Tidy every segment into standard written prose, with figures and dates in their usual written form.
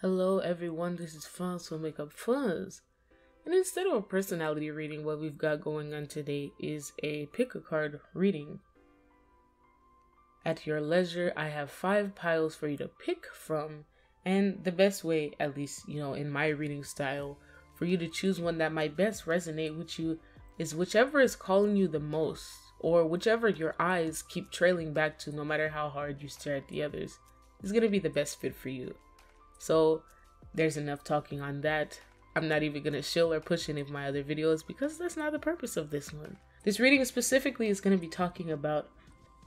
Hello everyone, this is Fuzz from Makeup Fuzz. And instead of a personality reading, what we've got going on today is a pick a card reading. At your leisure, I have 5 piles for you to pick from, and the best way, at least, in my reading style, for you to choose one that might best resonate with you is whichever is calling you the most, or whichever your eyes keep trailing back to no matter how hard you stare at the others, is going to be the best fit for you. So there's enough talking on that. I'm not even going to shill or push any of my other videos because that's not the purpose of this one. This reading specifically is going to be talking about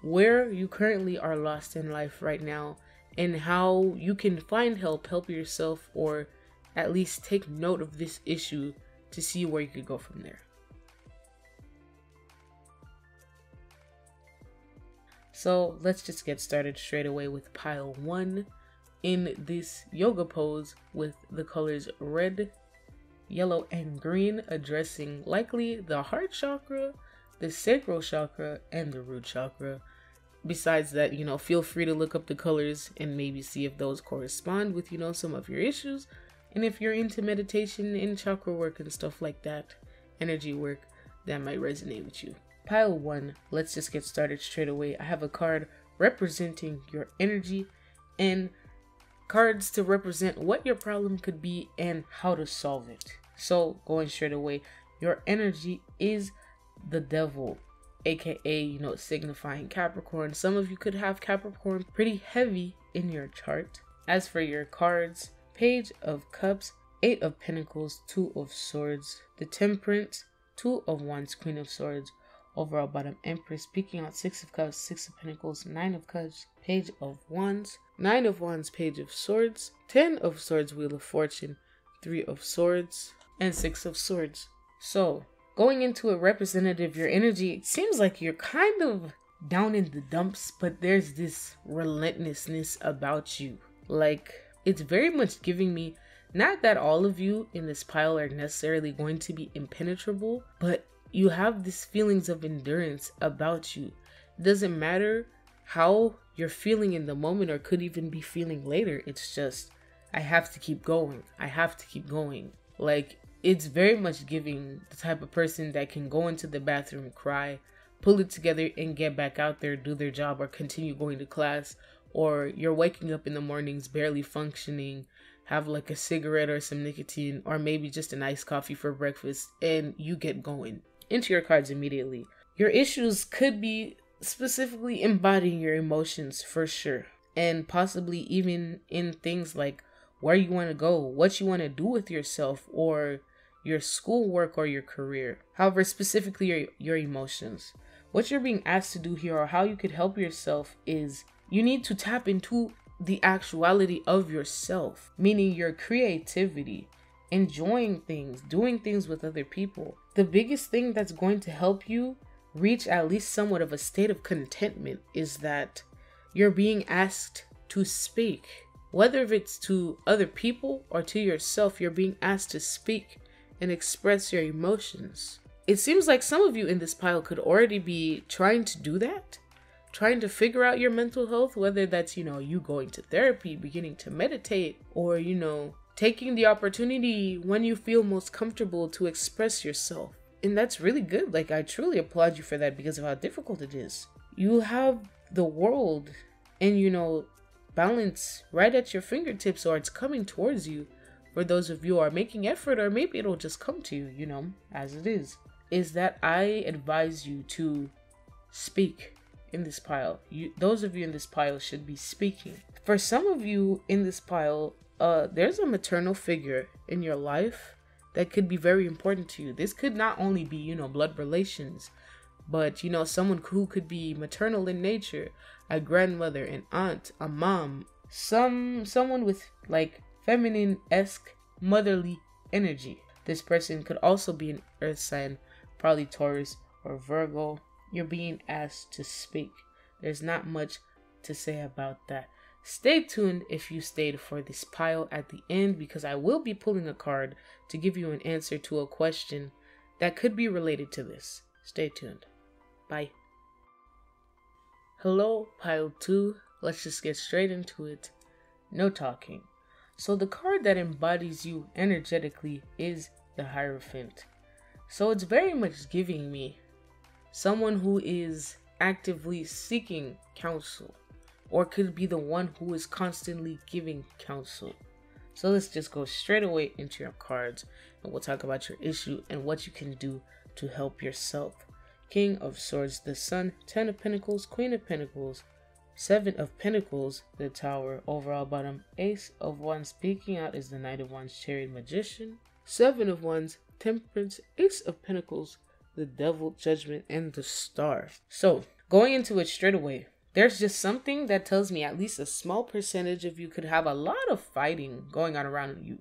where you currently are lost in life right now and how you can find help yourself, or at least take note of this issue to see where you could go from there. So let's just get started straight away with pile 1. In this yoga pose with the colors red, yellow, and green, addressing likely the heart chakra, the sacral chakra, and the root chakra. Besides that, feel free to look up the colors and maybe see if those correspond with, some of your issues. And if you're into meditation and chakra work and stuff like that, energy work, that might resonate with you. Pile 1, let's just get started straight away. I have a card representing your energy and cards to represent what your problem could be and how to solve it. So going straight away, your energy is the devil, aka signifying Capricorn. Some of you could have Capricorn pretty heavy in your chart. As for your cards, Page of Cups, 8 of Pentacles, 2 of Swords, the Temperance, 2 of Wands, Queen of Swords, overall bottom Empress, peeking out 6 of Cups, 6 of Pentacles, 9 of Cups, Page of Wands, 9 of Wands, Page of Swords, 10 of Swords, Wheel of Fortune, 3 of Swords, and 6 of Swords. So, going into a representative, your energy, it seems like you're kind of down in the dumps, but there's this relentlessness about you. Like, it's very much giving me, not that all of you in this pile are necessarily going to be impenetrable, but you have these feelings of endurance about you. It doesn't matter how you're feeling in the moment, or could even be feeling later. It's just, I have to keep going. I have to keep going. Like, it's very much giving the type of person that can go into the bathroom, cry, pull it together, and get back out there, do their job, or continue going to class. Or you're waking up in the mornings, barely functioning, have like a cigarette or some nicotine, or maybe just an iced coffee for breakfast, and you get going into your cards immediately. Your issues could be specifically embodying your emotions for sure, and possibly even in things like where you want to go, what you want to do with yourself, or your schoolwork or your career. However, specifically your emotions. What you're being asked to do here, or how you could help yourself, is you need to tap into the actuality of yourself, meaning your creativity, enjoying things, doing things with other people. The biggest thing that's going to help you reach at least somewhat of a state of contentment is that you're being asked to speak. Whether it's to other people or to yourself, you're being asked to speak and express your emotions. It seems like some of you in this pile could already be trying to do that, trying to figure out your mental health, whether that's, you going to therapy, beginning to meditate, or, taking the opportunity when you feel most comfortable to express yourself. And that's really good. Like, I truly applaud you for that because of how difficult it is. You have the world and, balance right at your fingertips, or it's coming towards you for those of you who are making effort, or maybe it'll just come to you, as it is that I advise you to speak in this pile. Those of you in this pile should be speaking. For some of you in this pile, there's a maternal figure in your life that could be very important to you. This could not only be, blood relations, but, someone who could be maternal in nature, a grandmother, an aunt, a mom, someone with like feminine-esque motherly energy. This person could also be an earth sign, probably Taurus or Virgo. You're being asked to speak. There's not much to say about that. Stay tuned if you stayed for this pile at the end, because I will be pulling a card to give you an answer to a question that could be related to this. Stay tuned. Bye. Hello, pile 2. Let's just get straight into it. No talking. So the card that embodies you energetically is the Hierophant. So it's very much giving me someone who is actively seeking counsel, or could be the one who is constantly giving counsel. So let's just go straight away into your cards and we'll talk about your issue and what you can do to help yourself. King of Swords, the Sun, 10 of Pentacles, Queen of Pentacles, 7 of Pentacles, the Tower, overall bottom, Ace of Wands. Peeking out is the Knight of Wands, Chariot, Magician, 7 of Wands, Temperance, Ace of Pentacles, the Devil, Judgment, and the Star. So going into it straight away, there's just something that tells me at least a small percentage of you could have a lot of fighting going on around you,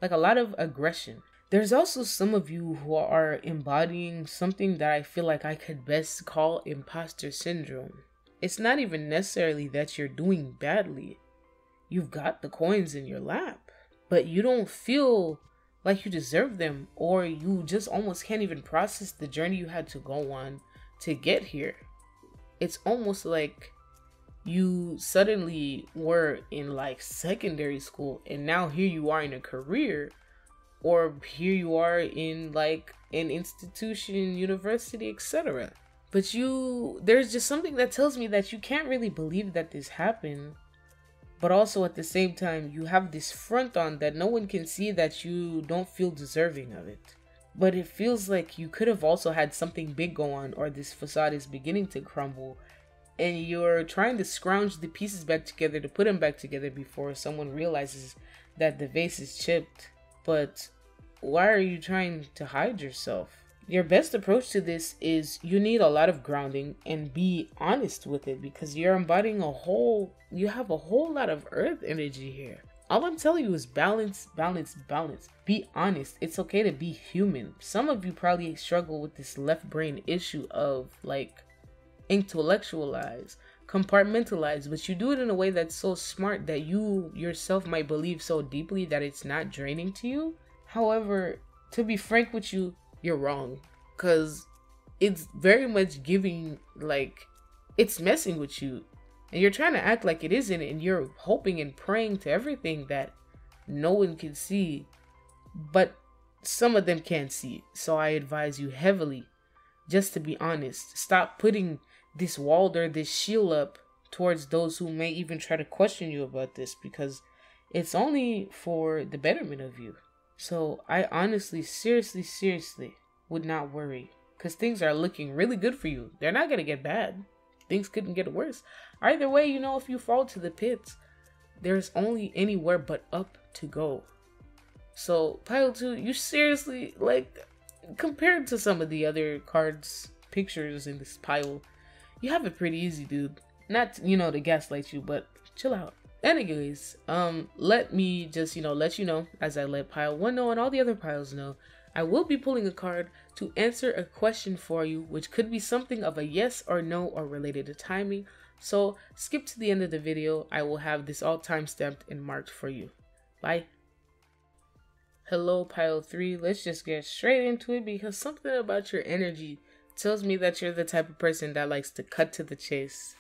like a lot of aggression. There's also some of you who are embodying something that I feel like I could best call imposter syndrome. It's not even necessarily that you're doing badly. You've got the coins in your lap, but you don't feel like you deserve them, or you just almost can't even process the journey you had to go on to get here. It's almost like you suddenly were in like secondary school and now here you are in a career, or here you are in like an institution, university, etc. But there's just something that tells me that you can't really believe that this happened, but also at the same time you have this front on that no one can see that you don't feel deserving of it. But it feels like you could have also had something big go on, or this facade is beginning to crumble and you're trying to scrounge the pieces back together to put them back together before someone realizes that the vase is chipped. But why are you trying to hide yourself? Your best approach to this is you need a lot of grounding and be honest with it, because you're embodying you have a whole lot of earth energy here. All I'm telling you is balance, balance, balance. Be honest. It's okay to be human. Some of you probably struggle with this left brain issue of like intellectualize, compartmentalize, but you do it in a way that's so smart that you yourself might believe so deeply that it's not draining to you. However, to be frank with you, you're wrong, because it's very much giving like it's messing with you and you're trying to act like it isn't, and you're hoping and praying to everything that no one can see, but some of them can't see. So I advise you heavily just to be honest. Stop putting this wall or this shield up towards those who may even try to question you about this, because it's only for the betterment of you. So I honestly, seriously would not worry, because things are looking really good for you. They're not going to get bad. Things couldn't get worse. Either way, if you fall to the pits, there's only anywhere but up to go. So pile 2, you seriously, like, compared to some of the other cards, pictures in this pile, you have it pretty easy, dude. Not, to gaslight you, but chill out. Anyways, let me just, let you know, as I let pile 1 know and all the other piles know, I will be pulling a card to answer a question for you, which could be something of a yes or no or related to timing. So skip to the end of the video. I will have this all time-stamped and marked for you. Bye. Hello, pile 3. Let's just get straight into it, because something about your energy tells me that you're the type of person that likes to cut to the chase.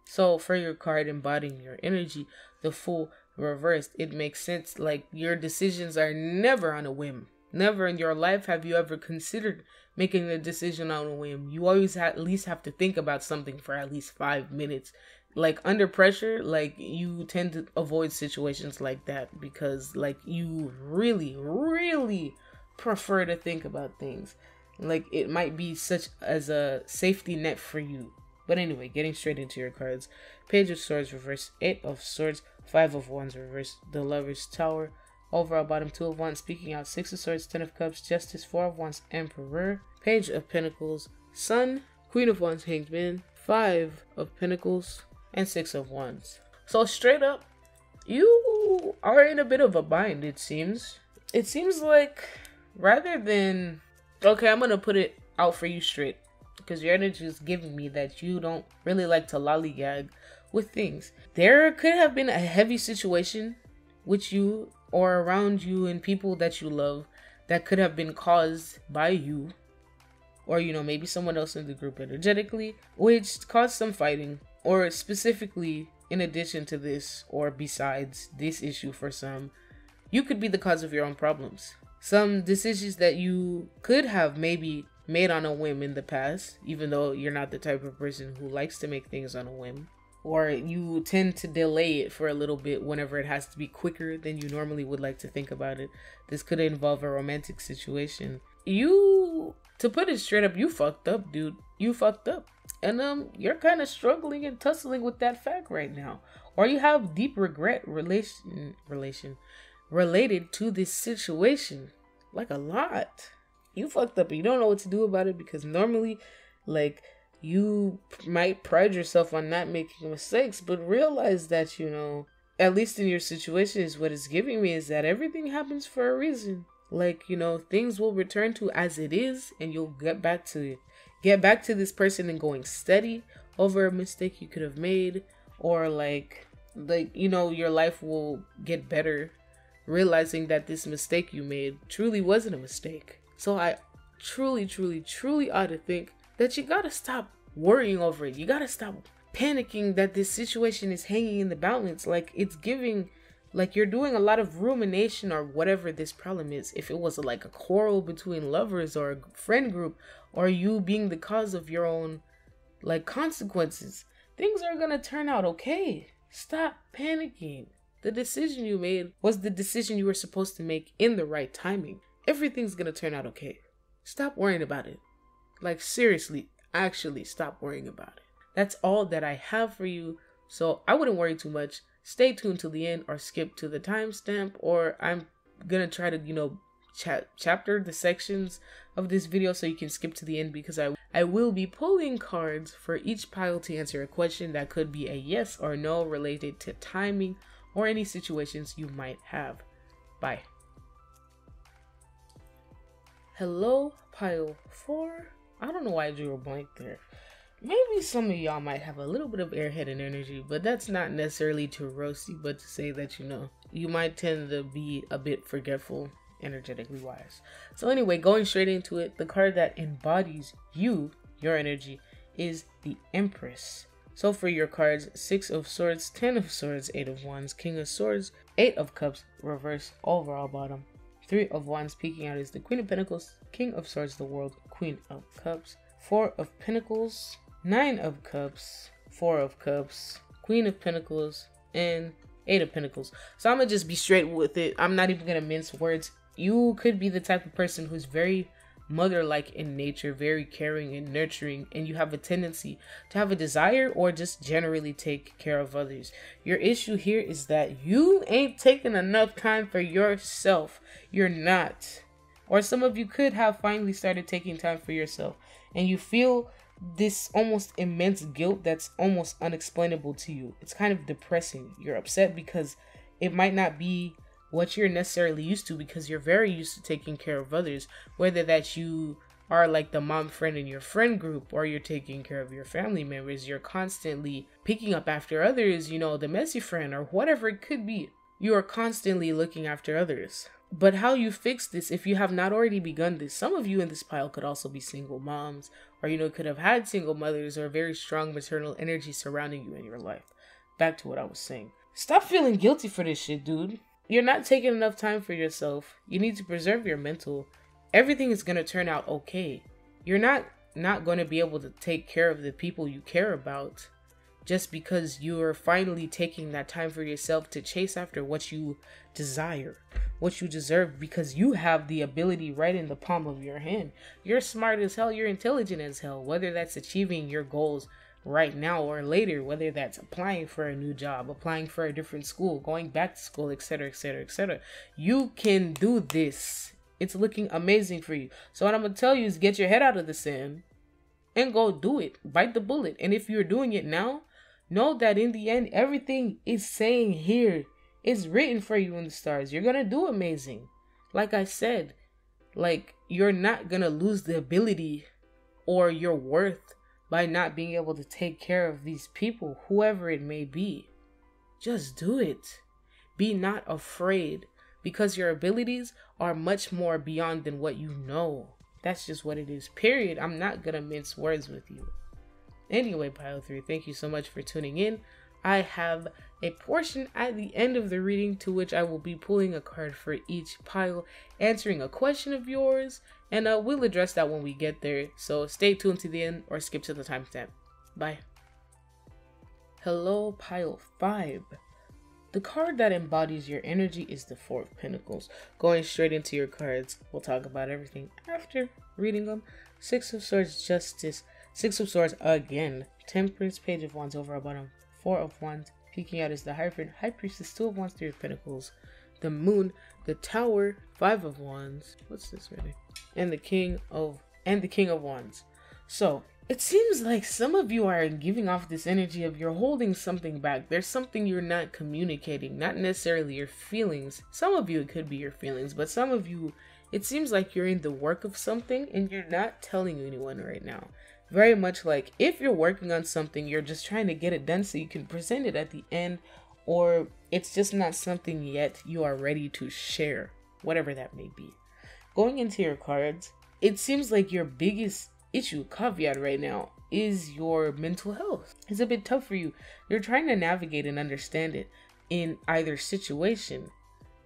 So for your card embodying your energy, the Fool reversed, it makes sense. Like, your decisions are never on a whim. Never in your life have you ever considered making a decision on a whim. You always at least have to think about something for at least 5 minutes. Like, under pressure, like, you tend to avoid situations like that, because like you really prefer to think about things. Like, it might be such as a safety net for you. But anyway, getting straight into your cards. Page of Swords reverse, 8 of Swords, 5 of Wands reverse, the Lover's Tower, overall bottom, 2 of Wands, speaking out, 6 of Swords, 10 of Cups, Justice, 4 of Wands, Emperor, Page of Pentacles, Sun, Queen of Wands, Hanged Man, 5 of Pentacles, and 6 of Wands. So straight up, you are in a bit of a bind, it seems. It seems like rather than... Okay, I'm gonna put it out for you straight, because your energy is giving me that you don't really like to lollygag with things. There could have been a heavy situation with you or around you and people that you love that could have been caused by you, or maybe someone else in the group energetically, which caused some fighting, or specifically in addition to this or besides this issue for some, You could be the cause of your own problems. Some decisions that you could have maybe made on a whim in the past, even though you're not the type of person who likes to make things on a whim, or you tend to delay it for a little bit whenever it has to be quicker than you normally would like to think about it. This could involve a romantic situation. To put it straight up, you fucked up, dude. You fucked up. And you're kind of struggling and tussling with that fact right now. Or you have deep regret related to this situation. Like a lot. You fucked up and you don't know what to do about it, because normally, like, you might pride yourself on not making mistakes, but realize that, you know, at least in your situation, is what it's giving me is that everything happens for a reason. Like, you know, things will return to as it is, and you'll get back to this person and going steady over a mistake you could have made, or like, you know, your life will get better realizing that this mistake you made truly wasn't a mistake. So I truly ought to think that you gotta stop worrying over it. You gotta stop panicking that this situation is hanging in the balance. Like, it's giving, like, you're doing a lot of rumination or whatever this problem is. If it was like a quarrel between lovers or a friend group, or you being the cause of your own, like, consequences, things are gonna turn out okay. Stop panicking. The decision you made was the decision you were supposed to make in the right timing. Everything's gonna turn out okay. Stop worrying about it. Like, seriously, actually stop worrying about it. That's all that I have for you. So I wouldn't worry too much. Stay tuned to the end or skip to the timestamp, or I'm gonna try to, you know, chapter the sections of this video so you can skip to the end, because I will be pulling cards for each pile to answer a question that could be a yes or no related to timing or any situations you might have. Bye. Hello, pile 4. I don't know why I drew a blank there. Maybe some of y'all might have a little bit of airhead energy, but that's not necessarily to roast you, but to say that, you know, you might tend to be a bit forgetful energetically wise. So anyway, going straight into it, the card that embodies your energy, is the Empress. So for your cards, 6 of Swords, 10 of Swords, 8 of Wands, King of Swords, 8 of Cups, reverse overall bottom, 3 of Wands peeking out is the Queen of Pentacles, King of Swords, the World, Queen of Cups, 4 of Pentacles, 9 of Cups, 4 of Cups, Queen of Pentacles, and 8 of Pentacles. So I'm gonna just be straight with it. I'm not even gonna mince words. You could be the type of person who's very mother-like in nature, very caring and nurturing, and you have a tendency to have a desire or just generally take care of others. Your issue here is that you ain't taking enough time for yourself. You're not. Or some of you could have finally started taking time for yourself, and you feel this almost immense guilt that's almost unexplainable to you. It's kind of depressing. You're upset because it might not be what you're necessarily used to, because you're very used to taking care of others, whether that you are like the mom friend in your friend group, or you're taking care of your family members, you're constantly picking up after others, you know, the messy friend or whatever it could be. You are constantly looking after others. But how you fix this, if you have not already begun this, some of you in this pile could also be single moms, or, you know, could have had single mothers or very strong maternal energy surrounding you in your life. Back to what I was saying. Stop feeling guilty for this shit, dude. You're not taking enough time for yourself. You need to preserve your mental. Everything is going to turn out okay. You're not going to be able to take care of the people you care about just because you're finally taking that time for yourself to chase after what you desire, what you deserve, because you have the ability right in the palm of your hand. You're smart as hell. You're intelligent as hell, whether that's achieving your goals right now or later, whether that's applying for a new job, applying for a different school, going back to school, etc., etc., etc. You can do this. It's looking amazing for you. So what I'm going to tell you is get your head out of the sand and go do it. Bite the bullet. And if you're doing it now, know that in the end, everything is saying here is written for you in the stars. You're going to do amazing. Like I said, like, you're not going to lose the ability or your worth by not being able to take care of these people, whoever it may be. Just do it. Be not afraid, because your abilities are much more beyond than what you know. That's just what it is, period. I'm not gonna mince words with you. Anyway, Pile 3, thank you so much for tuning in. I have a portion at the end of the reading to which I will be pulling a card for each pile, answering a question of yours, and we'll address that when we get there. So stay tuned to the end or skip to the timestamp. Bye. Hello, pile 5. The card that embodies your energy is the Four of Pentacles. Going straight into your cards, we'll talk about everything after reading them. Six of Swords, Justice. Six of Swords again. Temperance, Page of Wands over a bottom. Four of Wands. Peeking out is the Hierophant, High Priestess, Two of Wands, Three of Pentacles. The Moon, the Tower, Five of Wands. What's this really? And the King of Wands. So it seems like some of you are giving off this energy of you're holding something back. There's something you're not communicating, not necessarily your feelings. Some of you, it could be your feelings, but some of you, it seems like you're in the work of something and you're not telling anyone right now. Very much like if you're working on something, you're just trying to get it done so you can present it at the end, or it's just not something yet you are ready to share, whatever that may be. Going into your cards, it seems like your biggest issue, caveat right now, is your mental health. It's a bit tough for you. You're trying to navigate and understand it in either situation.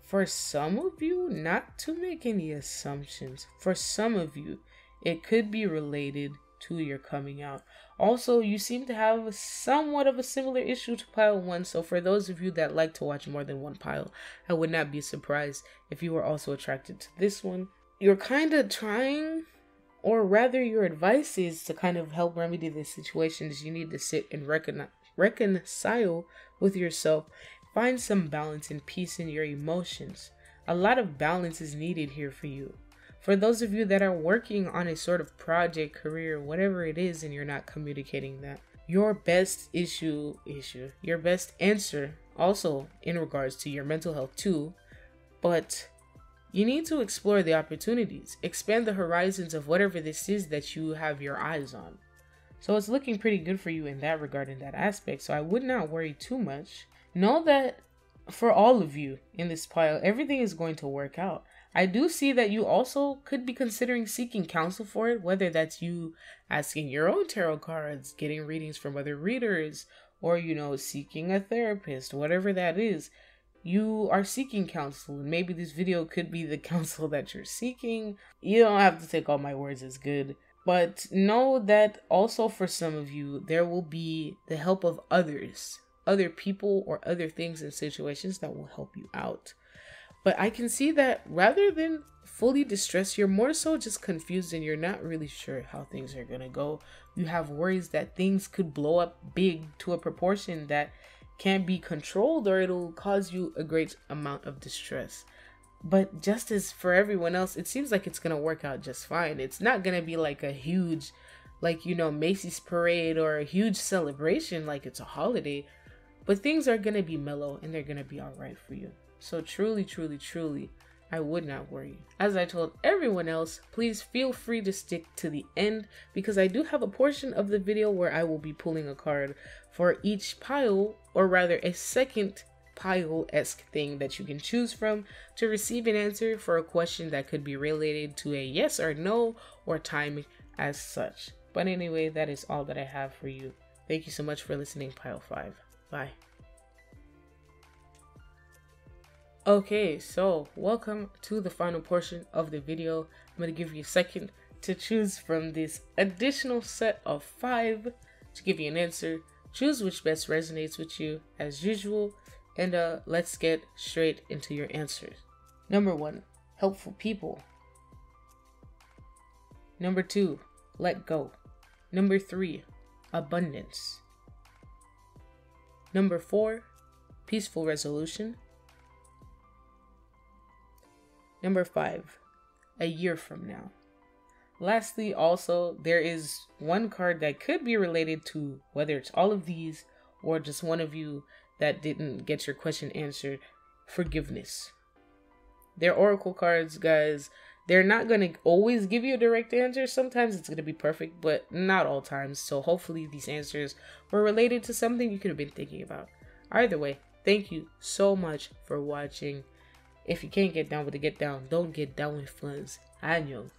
For some of you, not to make any assumptions, for some of you, it could be related to your coming out. Also, you seem to have somewhat of a similar issue to pile 1, so for those of you that like to watch more than one pile, I would not be surprised if you were also attracted to this one. You're kind of trying, or rather your advice is to kind of help remedy this situation, is you need to sit and reconcile with yourself, find some balance and peace in your emotions. A lot of balance is needed here for you. For those of you that are working on a sort of project, career, whatever it is, and you're not communicating that, your best your best answer also in regards to your mental health too, but you need to explore the opportunities, expand the horizons of whatever this is that you have your eyes on. So it's looking pretty good for you in that regard, in that aspect. So I would not worry too much. Know that for all of you in this pile, everything is going to work out. I do see that you also could be considering seeking counsel for it, whether that's you asking your own tarot cards, getting readings from other readers, or, seeking a therapist, whatever that is. You are seeking counsel, and maybe this video could be the counsel that you're seeking. You don't have to take all my words as good, but know that also for some of you, there will be the help of others, other people or other things and situations that will help you out. But I can see that rather than fully distressed, you're more so just confused and you're not really sure how things are going to go. You have worries that things could blow up big to a proportion that can't be controlled, or it'll cause you a great amount of distress. But just as for everyone else, it seems like it's going to work out just fine. It's not going to be like a huge, Macy's parade or a huge celebration like it's a holiday. But things are going to be mellow and they're going to be all right for you. So truly, truly, truly, I would not worry. As I told everyone else, please feel free to stick to the end, because I do have a portion of the video where I will be pulling a card for each pile, or rather a second pile-esque thing that you can choose from to receive an answer for a question that could be related to a yes or no or timing as such. But anyway, that is all that I have for you. Thank you so much for listening, pile 5. Bye. Okay, so welcome to the final portion of the video. I'm going to give you a second to choose from this additional set of 5 to give you an answer. Choose which best resonates with you as usual, and let's get straight into your answers. Number 1, helpful people. Number 2, let go. Number 3, abundance. Number 4, peaceful resolution. Number 5, a year from now. Lastly, also, there is one card that could be related to whether it's all of these or just one of you that didn't get your question answered, forgiveness. They're oracle cards, guys. They're not going to always give you a direct answer. Sometimes it's going to be perfect, but not all times. So hopefully these answers were related to something you could have been thinking about. Either way, thank you so much for watching. If you can't get down with it, get down. Don't get down with funds. Annyeong.